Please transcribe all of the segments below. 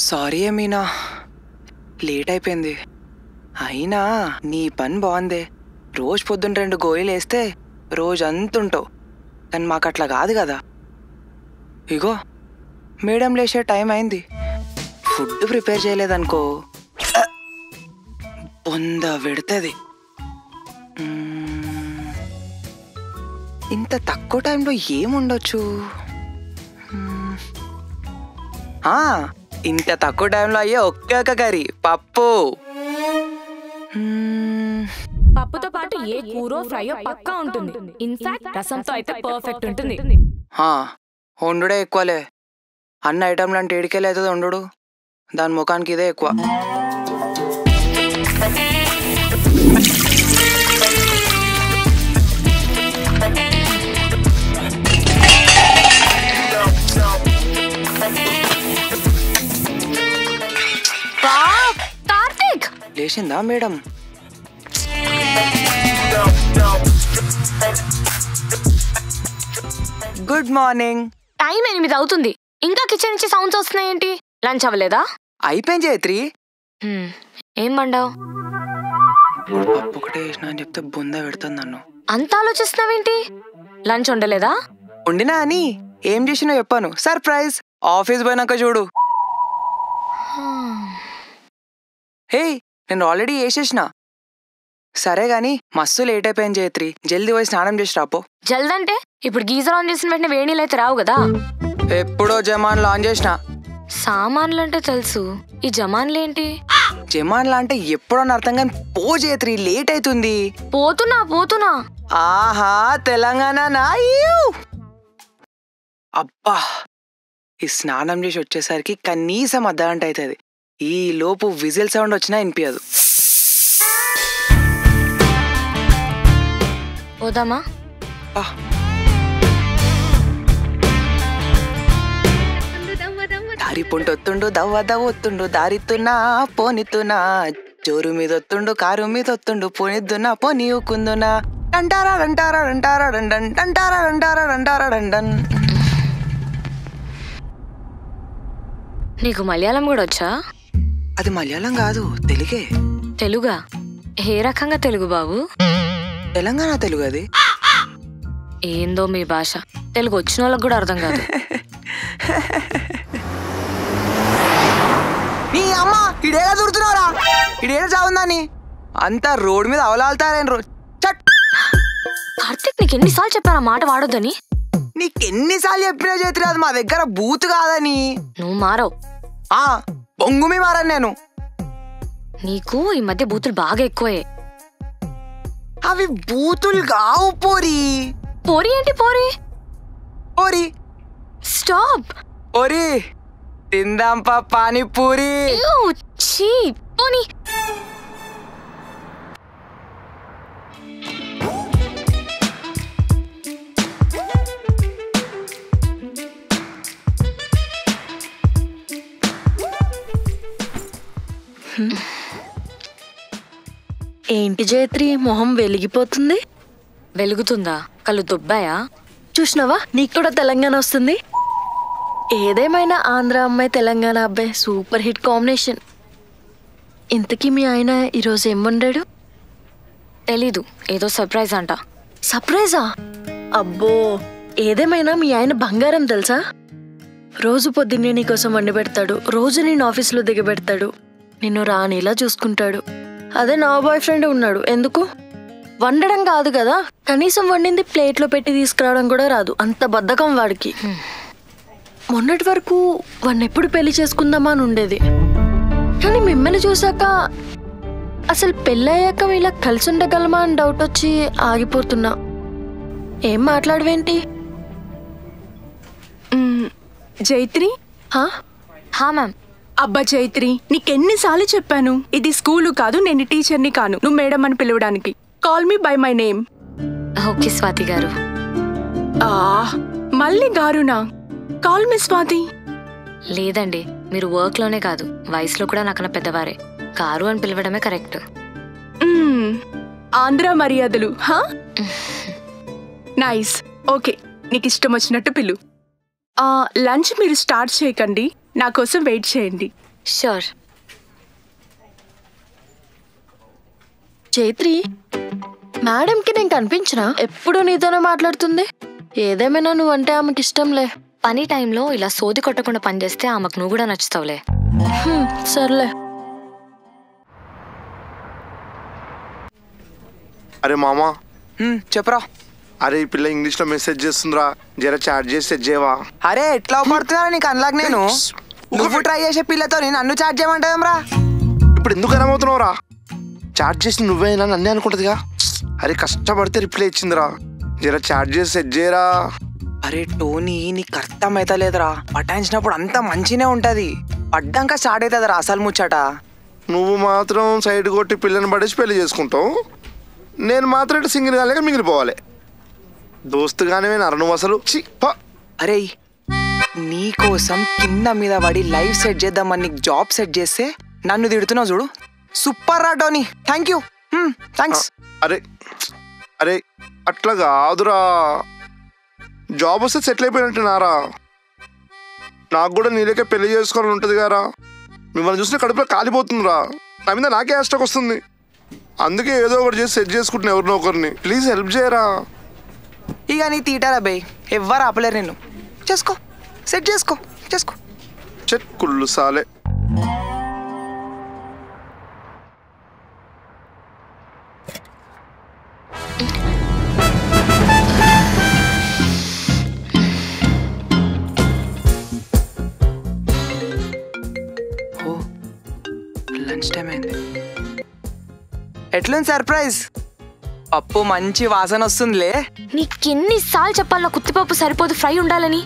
Sorry Meena, late అయిపోయింది. అయినా నీ పని బాగుందే. రోజు పొద్దున్న 2 గోళీలు వేస్తే రోజంతుంటావు, కానీ మాకు అట్లా కాదు కదా. ఇగో మేడం లేచే టైం అయింది, ఫుడ్ ప్రిపేర్ చేయలేదనుకో బొంద పెడుతుంది. ఇంత తక్కువ టైంలో ఏముండొచ్చు? ఇంత తక్కువ టైంలో అయ్యే ఒకే ఒక కర్రీ, పప్పు. పప్పుతో పాటు ఏ కూరో ఫ్రైయో పక్కా ఉంటుంది. ఇన్ఫాక్ట్ రసంతో అయితే పర్ఫెక్ట్ ఉంటుంది. వండుడే ఎక్కువలే. అన్న ఐటమ్లు అంటే ఏడికెళ్ళి అవుతుంది వండు, దాని ముఖానికి ఇదే ఎక్కువ. కార్తీక్ లేచిందా మేడం? Good morning. టైం 8 అవుతుంది, ఇంకా కిచెన్ నుంచి సౌండ్స్ వస్తున్నాయేంటి? లంచ్ అవ్వలేదా? అయిపోయింది జైత్రి. ఏం వండావు? పప్పు ఒకటే వేసిన అని చెప్తే బొంద పెడుతుంది నన్ను. అంత ఆలోచిస్తున్నావేంటి? లంచ్ వండలేదా? వండినా అని ఏం చేసినా చెప్పాను, సర్ప్రైజ్. ఆఫీస్ పోయినాక చూడు. హే, నేను ఆల్రెడీ వేసేసిన. సరే గాని మస్తు లేట్ అయిపోయింది జైత్రి, జల్దీ పోయి స్నానం చేసి రాపో. జల్దంటే ఇప్పుడు గీజర్ ఆన్ చేసిన వెంటనే వేడి నీళ్ళు అయితే రావు కదా. ఎప్పుడో జమాన్లు ఆన్ చేసిన. సామాన్లు అంటే తెలుసు, ఈ జమాన్లేంటి? జమాన్లు అంటే ఎప్పుడో అర్థం కానీ పో జైత్రి, లేట్ అవుతుంది. పోతున్నా. ఆహా, తెలంగాణ. అబ్బా, ఈ స్నానం చేసి వచ్చేసరికి కనీసం అర్ధగంట అవుతుంది. ఈ లోపు విజిల్ సౌండ్ వచ్చినా వినిపించదు. పోదామా? దారి పొంటొత్తుండు, దవ్వొత్తుండు, దారితున్నా పోనితున్నా, జోరు మీద ఒత్తుండు, కారు మీద ఒత్తుండు, పోనిద్దున్నా పోనీయుకుందునా, అంటారా అంటారా అంటారా డండన్ అంటారా అంటారా అంటారా డండన్. నీకు మలయాళం కూడా వచ్చా? అది మలయాళం కాదు, తెలుగే. తెలుగా? ఏ రకంగా తెలుగు బాబు? తెలంగాణ తెలుగు. అది ఏందో మీ భాష, తెలుగు వచ్చిన వాళ్ళకి కూడా అర్థం కాదు. నీ అమ్మ, ఇడేగా దూరుతున్నారా? ఇడేగా చావుందని అంతా రోడ్డు మీద అవలాలుతారేం రోజు. కార్తీక్, నీకు ఎన్నిసార్లు చెప్పాను ఆ మాట వాడొద్దని? నీకెన్నిసార్లు చెప్పినా చేతి అది మా దగ్గర బూత్ కాదని. నువ్వు మారవు. బొంగుమి మారని నేను. నీకు ఈ మధ్య బూతులు బాగా ఎక్కువే. అవి బూతులు కావు పోరి. పోరి ఏంటి? పోరి స్టాప్. పోరి తిందాం పానీపూరి. పోనీ. ఏంటి జైత్రి, మొహం వెలిగిపోతుంది? వెలుగుతుందా? కళ్ళు దుబ్బాయా? చూసినావా, నీకు కూడా తెలంగాణ వస్తుంది. ఏదేమైనా ఆంధ్ర అమ్మాయి తెలంగాణ అబ్బాయి సూపర్ హిట్ కాంబినేషన్. ఇంతకీ మీ ఆయన ఈరోజు ఏం వండాడు? తెలీదు, ఏదో సర్ప్రైజ్ అంట. సర్ప్రైజా? అబ్బో, ఏదేమైనా మీ ఆయన బంగారం తెలుసా. రోజు పొద్దున్నే నీకోసం వండి పెడతాడు, రోజు నేను ఆఫీస్లో దిగబెడతాడు, నిన్ను రానిలా చూసుకుంటాడు. అదే నా బాయ్ ఫ్రెండ్ ఉన్నాడు, ఎందుకు వండడం కాదు కదా, కనీసం వండింది ప్లేట్లో పెట్టి తీసుకురావడం కూడా రాదు. అంత బద్ధకం వాడికి. మొన్నటి వరకు వాడిని ఎప్పుడు పెళ్లి చేసుకుందామా అని ఉండేది, కానీ మిమ్మల్ని చూసాక అసలు పెళ్ళయ్యాక ఇలా కలిసి ఉండగలమా అని డౌట్ వచ్చి ఆగిపోతున్నా. ఏం మాట్లాడవేంటి? జైత్రి. హా మ్యామ్. అబ్బా జైత్రి, నీకెన్నిసార్లు చెప్పాను, ఇది స్కూలు కాదు, నేను టీచర్ని కాను, నువ్వు మేడం అని పిలవడానికి. Call me by my name. Okay Swathi గారు. మళ్ళీ గారునా? Call me Swathi. లేదండి, మీరు వర్క్ లోనే కాదు వయసులో కూడా నాకన్నా పెద్దవారే. కారు అని పిలవడమే కరెక్ట్. ఆంధ్ర మర్యాదలు. నైస్. ఓకే, నీకు ఇష్టం వచ్చినట్టు పిలు. లంచ్ మీరు స్టార్ట్ చేయకండి, నా కోసం వెయిట్ చేయండి. షూర్. చైత్రి, మేడంకి నేను కనిపించినా ఎప్పుడు నీతోనే మాట్లాడుతుంది. ఏదేమైనా నువ్వంటే ఆమెకి ఇష్టంలే. పని టైంలో ఇలా సోది కొట్టకుండా పనిచేస్తే ఆమెకు నువ్వు కూడా నచ్చుతావులే. సర్లే. అరే మామా, చెప్పరా. అరే ఈ పిల్ల ఇంగ్లీష్లో మెసేజ్ చేస్తుందిరా, జర చాట్ చేసి సెట్ చేయవా? అరే ఎట్లా పడుతున్నా నీకు అనలాగా నేను. నువ్వు ట్రై చేసే పిల్లతో నన్ను చాట్ చేయమంటావేమ్రా? ఇప్పుడు ఎందుకు అర్థమవుతున్నావురా? చాట్ చేసి నువ్వేనా నన్నే అనుకుంటుందిగా. అరే కష్టపడితే రిప్లై ఇచ్చిందిరా, జర చాట్ చేసి సెట్ చేయరా. అరే టోనీ, నీకు అర్థమైతలేదురా. పటాయించినప్పుడు అంతా మంచినే ఉంటది, పడ్డాక స్టార్ట్ అవుతుందిరా అసలు ముచ్చట. నువ్వు మాత్రం సైడ్ కొట్టి పిల్లని పడేసి పెళ్లి చేసుకుంటావు, నేను మాత్రం ఇటు సింగిల్ కాలేక మిగిలిపోవాలి. దోస్తుగానే నువ్వు అసలు. అరే నీకోసం కింద మీద పడి లైఫ్ సెట్ చేద్దామని నీకు జాబ్ సెట్ చేస్తే నన్ను తిడుతున్నావు చూడు. సూపర్ రా టోనీ, థ్యాంక్ యూ. థ్యాంక్స్. అరే అరే అట్లా కాదురా, జాబ్ వస్తే సెటిల్ అయిపోయినట్టున్నారా. నాకు కూడా నీళ్ళకే పెళ్లి చేసుకోవాలని ఉంటుంది కదా. మిమ్మల్ని చూస్తే కడుపులో కాలిపోతుందిరా, నా మీద నాకే ఆస్టక్ వస్తుంది. అందుకే ఏదో ఒకటి చేసి సెట్ చేసుకుంటున్నా ఎవరినో ఒకరిని. ప్లీజ్ హెల్ప్ చేయరా. ఇక నీ తీటారా బై, ఎవ్వరు ఆపలేరు నిన్ను. చేసుకో, సెట్ చేసుకో చేసుకో. చెట్ కుళ్ళు సాలే. లంచ్ టైం అయింది. ఎట్లుంది సర్ప్రైజ్? పప్పు మంచి వాసన వస్తుందిలే. నీకెన్నిసార్లు చెప్పాలి నా కుత్తిపప్పు సరిపోదు, ఫ్రై ఉండాలని.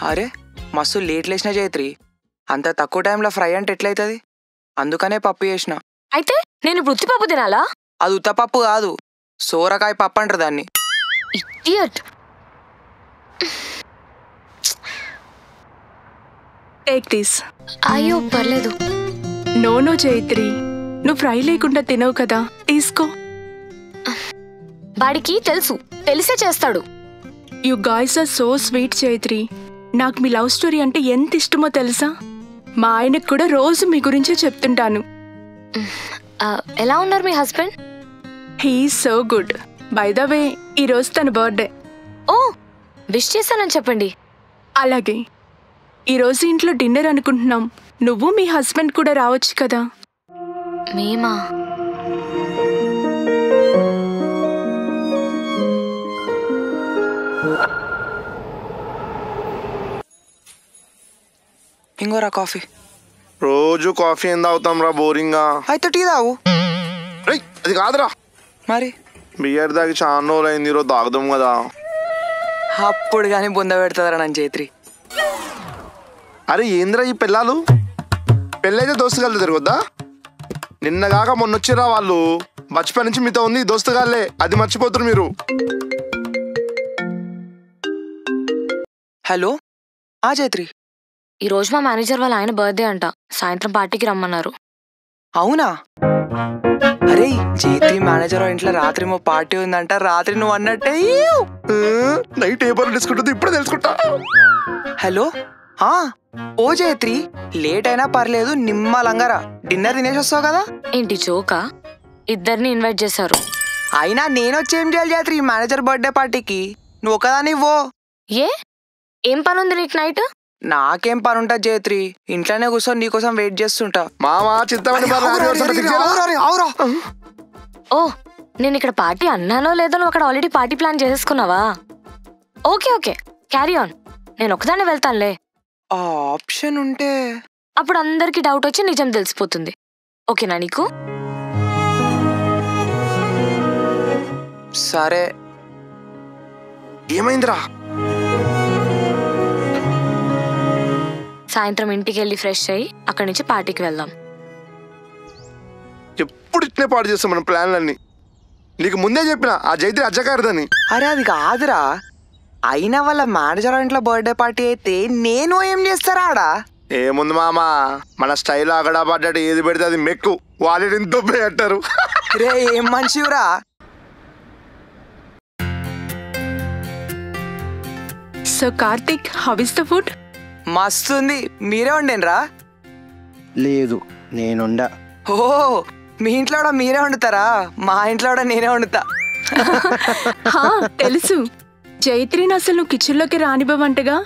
అరే మస్తు లేట్ లేచిన చైత్రి, అంత తక్కువ టైంలో ఫ్రై అంటే ఎట్లయితుంది? అందుకనే పప్పు చేసిన. అయితే నేను ఇప్పుడు ఉత్తిపప్పు తినాలా? అది ఉత్తపప్పు కాదు, సోరకాయ పప్పు అంటారు దాన్ని. ఇడియట్. Take this. అయ్యో పర్లేదు. నో చైత్రి, నువ్వు ఫ్రై లేకుండా తినవు కదా, తీసుకో. వాడికి తెలుసు, తెలిసే చేస్తాడు. You guys are so sweet Chaitri. నాకు మీ లవ్ స్టోరీ అంటే ఎంత ఇష్టమో తెలుసా? మా ఆయనకు కూడా రోజు మీ గురించే చెప్తుంటాను. ఎలా ఉన్నారు మీ husband? He so good. By the way, ఈరోజు తన బర్త్డే. ఓ, విష్ చేశానని చెప్పండి. అలాగే. ఈరోజు ఇంట్లో డిన్నర్ అనుకుంటున్నాం, నువ్వు మీ హస్బెండ్ కూడా రావచ్చు కదా. మేమా? ఇంకోరా కాఫీ. రోజు కాఫీ ఏం తాగుతాం రా, బోరింగా. అయితే టీ తాగు. అది కాదురా, మరి బియర్ తాగి చాలా రోజులు అయింది, ఈరోజు తాగుదాం కదా. అప్పుడు కానీ బొంద పెడతారా నన్ను చైత్రి. అరే ఏంద్రా ఈ పిల్లలు, పెళ్ళైతే దోస్తుగాళ్ళు తిరగొద్దా? నిన్నగాక మొన్నొచ్చిరా వాళ్ళు, బచ్పన్ నుంచి మీతో ఉంది దోస్తుగాళ్ళే, అది మర్చిపోతున్నారు మీరు. హలో చైత్రి. ఈ రోజు మా మేనేజర్ వాళ్ళ ఆయన బర్త్డే అంట, సాయంత్రం పార్టీకి రమ్మన్నారు. అవునా? అరే చైత్రి మేనేజర్ ఇంట్లో రాత్రి మా పార్టీ ఉందంట, రాత్రి నువ్వు అన్నట్టే. నైట్ ఏ పనులు తీసుకుంటుంది ఇప్పుడే తెలుసుకుంటా. హలో ఓ చైత్రి, లేట్ అయినా పర్లేదు, నిమ్మలంగారా, డిన్నర్ తినేసి వస్తావు కదా. ఏంటి జోకా? ఇద్దరిని ఇన్వైట్ చేశారు. అయినా నేను వచ్చి ఏం చేయాలి చైత్రి మేనేజర్ బర్త్డే పార్టీకి? నువ్వు ఒకదాని ఇవ్వో. ఏ, ఏం పని ఉంది నీకు నైట్? నాకేం పని ఉంటుంది చైత్రి, ఇంట్లోనే కూర్చొని నీకోసం వెయిట్ చేస్తుంటా. మామా చింతమంది ఓ, నేను ఇక్కడ పార్టీ అన్నానో లేదో నువ్వు అక్కడ ఆల్రెడీ పార్టీ ప్లాన్ చేసేసుకున్నావా? Okay okay, carry on. నేను ఒకదాన్ని వెళ్తానులే. ఆ ఆప్షన్ ఉంటే అప్పుడు అందరికి డౌట్ వచ్చి నిజం తెలిసిపోతుంది. ఓకేనా నీకు? సరే. ఏమైందిరా? సాయంత్రం ఇంటికి వెళ్ళి ఫ్రెష్ అయ్యి అక్కడి నుంచి పార్టీకి వెళ్దాం. ఎప్పుడు ఇట్లే పాడు చేస్తాం మన ప్లాన్లన్నీ. నీకు ముందే చెప్పిన ఆ జైత్రి అజ్జకారదని. అరే అది కాదురా, అయినా వాళ్ళ మేనేజర్ ఇంట్లో బర్త్డే పార్టీ అయితే నేను ఏం చేస్తారా ఆడ? ఏముంది మామా, మన స్టైల్ అగడా పడ్డట్టు ఏది పెడితే అది మెక్కు, వాళ్ళు ఎంతో అంటారు. రే ఏం మంచివురా. So Karthik, how is the food? మస్తుంది. మీరే వండేనరా? లేదు నేనుండా. ఓ, మీ ఇంట్లో కూడా మీరే వండుతారా? మా ఇంట్లో కూడా నేనే వండుతా. హా, తెలుసు. జైత్రిని అసలు నువ్వు కిచెన్లోకి రానివ్వవంటగా.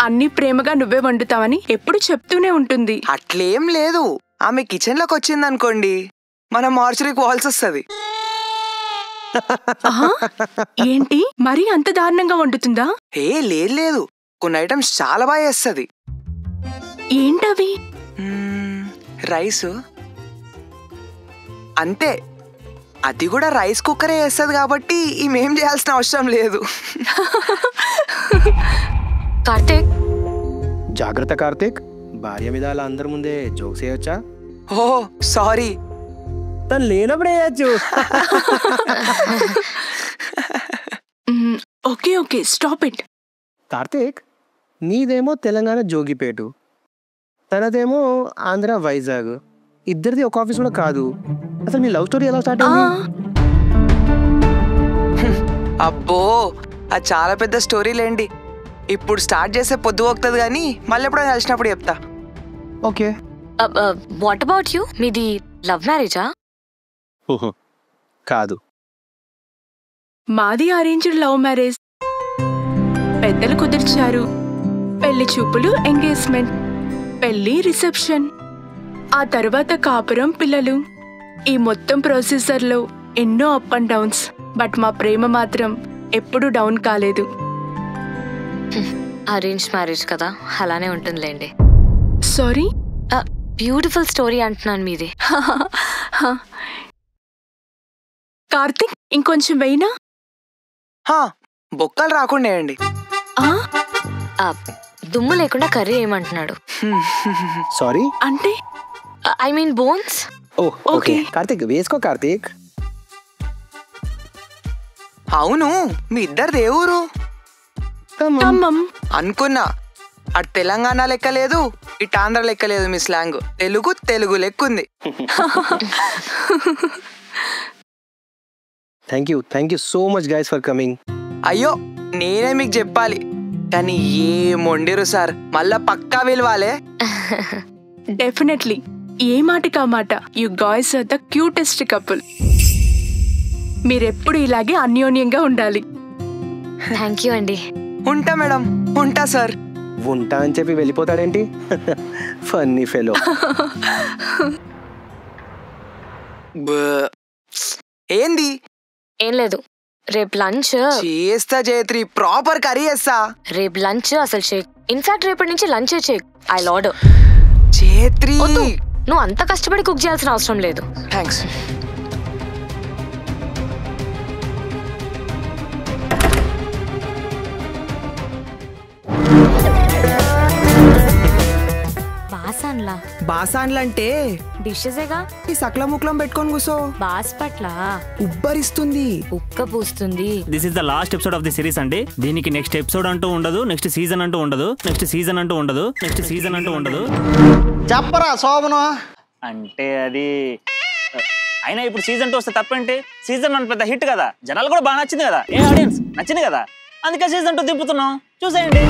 అన్ని ప్రేమగా నువ్వే వండుతావని ఎప్పుడు చెప్తూనే ఉంటుంది. అట్లేం లేదు. ఆమె కిచెన్ లోకి వచ్చింది అనుకోండి, మన మార్చురీకి వాల్స్ వస్తుంది. ఆహా, ఏంటి మరీ అంత దారుణంగా వండుతుందా? ఏ లేదు లేదు, కొన్ని ఐటమ్స్ చాలా బాగా చేస్తుంది. ఏంటవి? రైస్ అంతే, అది కూడా రైస్ కుక్కరే వేస్తుంది కాబట్టి ఈమెం చేయాల్సిన అవసరం లేదు. కార్తీక్, జాగ్రత్త కార్తీక్, భార్య మీద అలా అందరి ముందే జోక్స్ వేయొచ్చా? ఓ సారీ. తను లేనప్పుడే వేయచ్చు. Okay okay, stop it. Karthik, నీదేమో తెలంగాణ జోగిపేటు, తనదేమో ఆంధ్ర వైజాగ్. ఇద్దరిది ఒక ఆఫీస్ కూడా కాదు. అసలు మీ లవ్ స్టోరీ ఎలా స్టార్ట్ అయింది? అబ్బో, అది చాలా పెద్ద స్టోరీ లేండి. ఇప్పుడు స్టార్ట్ చేసే పొద్దు పోతుంది కానీ మళ్ళీ ఎప్పుడో కలిసినప్పుడు చెప్తా. ఓకే. What about you? మీది లవ్ మ్యారేజా? కాదు, మాది అరేంజ్డ్ లవ్ మ్యారేజ్. పెద్దలు కుదిర్చారు. పెళ్లి చూపులు, ఎంగేజ్మెంట్, పెళ్లి, రిసెప్షన్, ఆ తర్వాత కాపురం, పిల్లలు. ఈ మొత్తం ప్రొసీజర్లో ఎన్నో అప్ అండ్ డౌన్స్. బట్ మా ప్రేమ మాత్రం ఎప్పుడూ డౌన్ కాలేదు. అరేంజ్ మ్యారేజ్ కదా, అలానే ఉంటుందిలేండి. సారీ, బ్యూటిఫుల్ స్టోరీ అంటున్నాను మీది. కార్తిక్, ఇంకొంచెం వెయినా? బొక్కలు రాకుండా వేయండి. దుమ్ము లేకుండా కర్రీ ఏమంటున్నాడు? సారీ అంటే I mean bones. Okay Karthik, వేసుకో కార్తీక్. అవును, మీ ఇద్దరిది ఏ ఊరు? ఖమ్మం. అనుకున్నా, అటు తెలంగాణ లెక్క లేదు, ఇటు ఆంధ్ర లెక్క లేదు. మీ స్లాంగ్ తెలుగు తెలుగు లెక్కుంది. Thank you so much guys for coming. అయ్యో, నేనే మీకు చెప్పాలి కానీ ఏం వండిరు సార్, మళ్ళా పక్కా విలువాలే. డెఫినెట్లీ, ఏ మాటకా మాట. You guys are the cutest couple. మీరెప్పుడు ఇలాగే అన్యోన్యంగా ఉండాలి. థ్యాంక్ యూ అండి. ఉంటా మేడం, ఉంటా సార్. ఉంటా అని చెప్పి వెళ్ళిపోతాడేంటి? Funny fellow. ఏంది? ఏం లేదు, రేపు లంచ్ చేస్తా జయత్రి, ప్రాపర్ కర్రీ చేస్తా. రేపు లంచ్ అసలు షేక్. ఇన్ఫాక్ట్ రేపటి నుంచి lunch shake. I order. Jayatri, నువ్వు అంత కష్టపడి కుక్ చేయాల్సిన అవసరం లేదు. థ్యాంక్స్. బాసాన్లంటే డిషెసేగా. ఈ సకల ముక్లం పెట్టుకొని కూసో. బాస్ పట్ల ఉబ్బరిస్తుంది, ఉక్క పూస్తుంది. This is the last episode of the series అండి. దీనికి నెక్స్ట్ ఎపిసోడ్ అంటూ ఉండదు, నెక్స్ట్ సీజన్ అంటూ ఉండదు, నెక్స్ట్ సీజన్ అంటూ ఉండదు, నెక్స్ట్ సీజన్ అంటూ ఉండదు. చెప్పరా శోభను. అంటే అది అయినా ఇప్పుడు సీజన్ 2 వస్తే తప్పేంటి? సీజన్ 1 పెద్ద హిట్ కదా, జనాలు కూడా బాగా నచ్చింది కదా, ఏ ఆడియన్స్ నచ్చింది కదా, అందుకే సీజన్ 2 దింపుతున్నాం, చూసేయండి.